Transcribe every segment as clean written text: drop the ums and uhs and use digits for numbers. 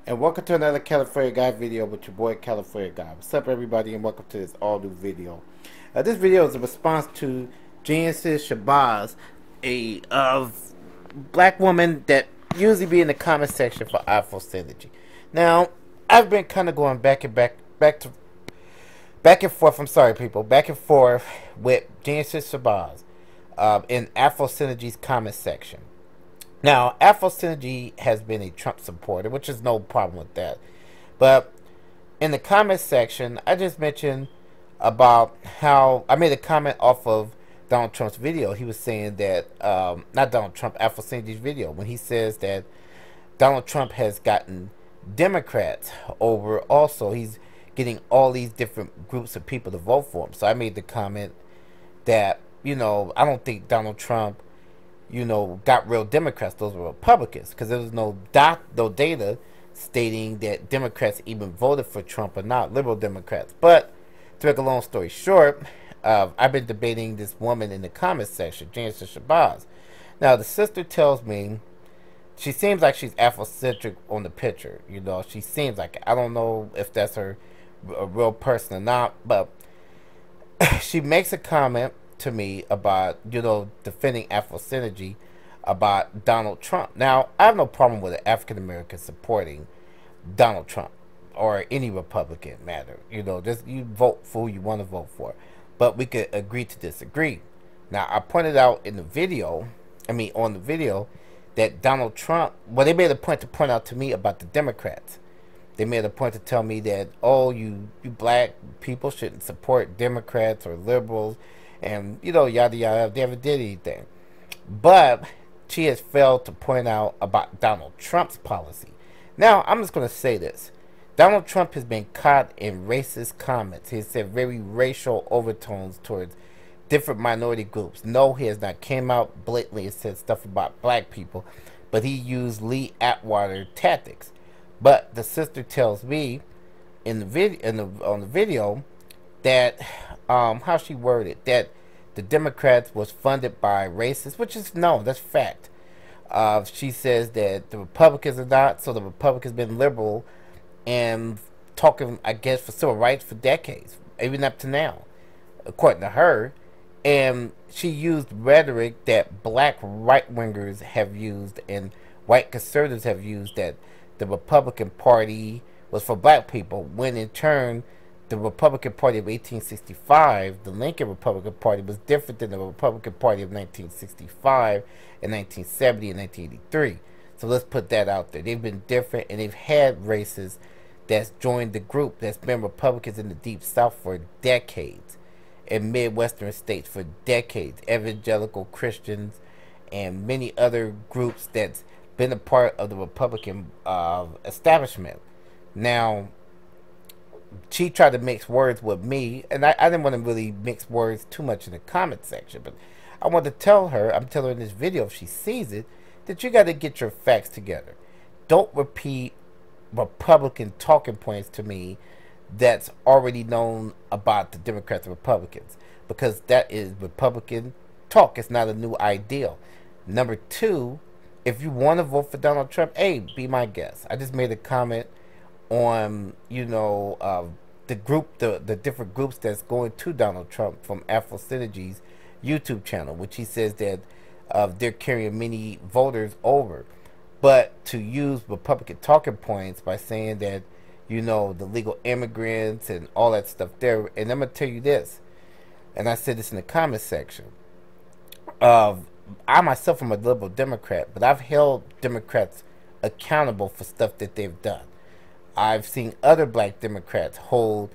And welcome to another California Guy video with your boy California Guy. What's up, everybody, and welcome to this all new video. This video is a response to Genesis Shabazz, a black woman that usually be in the comment section for Afro Synergy. Now, I've been kind of going back and forth. I'm sorry, people, back and forth with Genesis Shabazz in Afro Synergy's comment section. Now, Afro Synergy has been a Trump supporter, which is no problem with that. But in the comment section, I just mentioned about how I made a comment off of Donald Trump's video. He was saying that, not Donald Trump, Afro Synergy's video, when he says that Donald Trump has gotten Democrats over also. He's getting all these different groups of people to vote for him. So I made the comment that, I don't think Donald Trump got real Democrats. Those were Republicans, because there was no data stating that Democrats even voted for Trump or not, liberal Democrats. But to make a long story short, I've been debating this woman in the comments section, Genesis Shabazz. Now, the sister tells me she seems like she's Afrocentric on the picture. She seems like it. I don't know if that's a real person or not, but she makes a comment to me about, defending Afro Synergy about Donald Trump. Now, I have no problem with an African American supporting Donald Trump or any Republican matter. Just you vote for who you want to vote for. But we could agree to disagree. Now, I pointed out in the video, on the video, that Donald Trump, well, they made a point to point out to me about the Democrats. They made a point to tell me that, oh, you black people shouldn't support Democrats or liberals, and, yada yada, they never did anything. But she has failed to point out about Donald Trump's policy. Now, I'm just going to say this. Donald Trump has been caught in racist comments. He has said very racial overtones towards different minority groups. No, he has not came out blatantly and said stuff about black people, but he used Lee Atwater tactics. But the sister tells me in the video, on the video, that how she worded that the Democrats was funded by racists, which is no, that's fact. She says that the Republicans are not, so the Republicans been liberal and talking, I guess, for civil rights for decades, even up to now, according to her. And she used rhetoric that black right-wingers have used and white conservatives have used, that the Republican Party was for black people, when in turn the Republican Party of 1865, the Lincoln Republican Party, was different than the Republican Party of 1965 and 1970 and 1983. So let's put that out there. They've been different, and they've had races that's joined the group that's been Republicans in the Deep South for decades, in Midwestern states for decades, evangelical Christians, and many other groups that's been a part of the Republican establishment. Now, she tried to mix words with me, and I didn't want to really mix words too much in the comment section, but I want to tell her, I'm telling her in this video, if she sees it, that you got to get your facts together. Don't repeat Republican talking points to me that's already known about the Democrats and Republicans, because that is Republican talk. It's not a new ideal. Number two, if you want to vote for Donald Trump, hey, be my guest. I just made a comment on, the group, the different groups that's going to Donald Trump from Afro Synergy's YouTube channel, which he says that they're carrying many voters over. But to use Republican talking points by saying that, the legal immigrants and all that stuff there, and I'm going to tell you this, and I said this in the comment section, I myself am a liberal Democrat, but I've held Democrats accountable for stuff that they've done. I've seen other black Democrats hold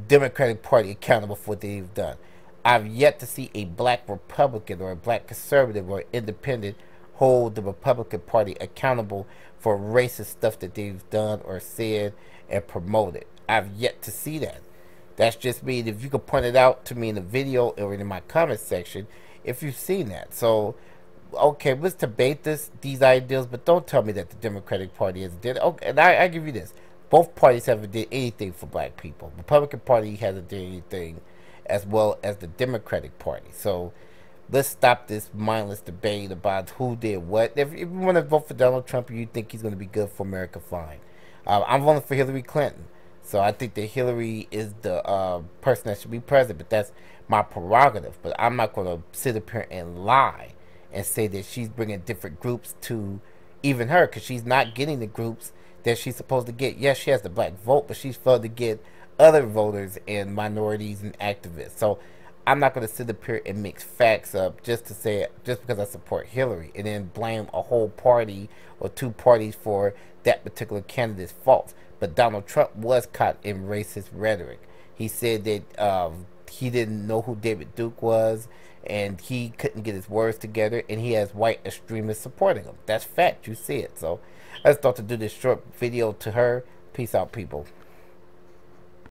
Democratic Party accountable for what they've done. I've yet to see a black Republican or a black conservative or independent hold the Republican Party accountable for racist stuff that they've done or said and promoted. I've yet to see that. That's just me. If you could point it out to me in the video or in my comment section, if you've seen that. So, okay, let's debate these ideals, but don't tell me that the Democratic Party hasn't did it. Okay, and I give you this. Both parties haven't did anything for black people. The Republican Party hasn't did anything, as well as the Democratic Party. So let's stop this mindless debate about who did what. If you want to vote for Donald Trump and you think he's going to be good for America, fine. I'm voting for Hillary Clinton. So I think that Hillary is the person that should be president, but that's my prerogative. But I'm not going to sit up here and lie and say that she's bringing different groups to even her, because she's not getting the groups that she's supposed to get. Yes, she has the black vote, but she's failed to get other voters and minorities and activists. So I'm not going to sit up here and mix facts up just to say, just because I support Hillary, and then blame a whole party or two parties for that particular candidate's faults. But Donald Trump was caught in racist rhetoric. He said that he didn't know who David Duke was, and he couldn't get his words together, and he has white extremists supporting him. That's fact. You see it. So I just thought to do this short video to her. Peace out, people.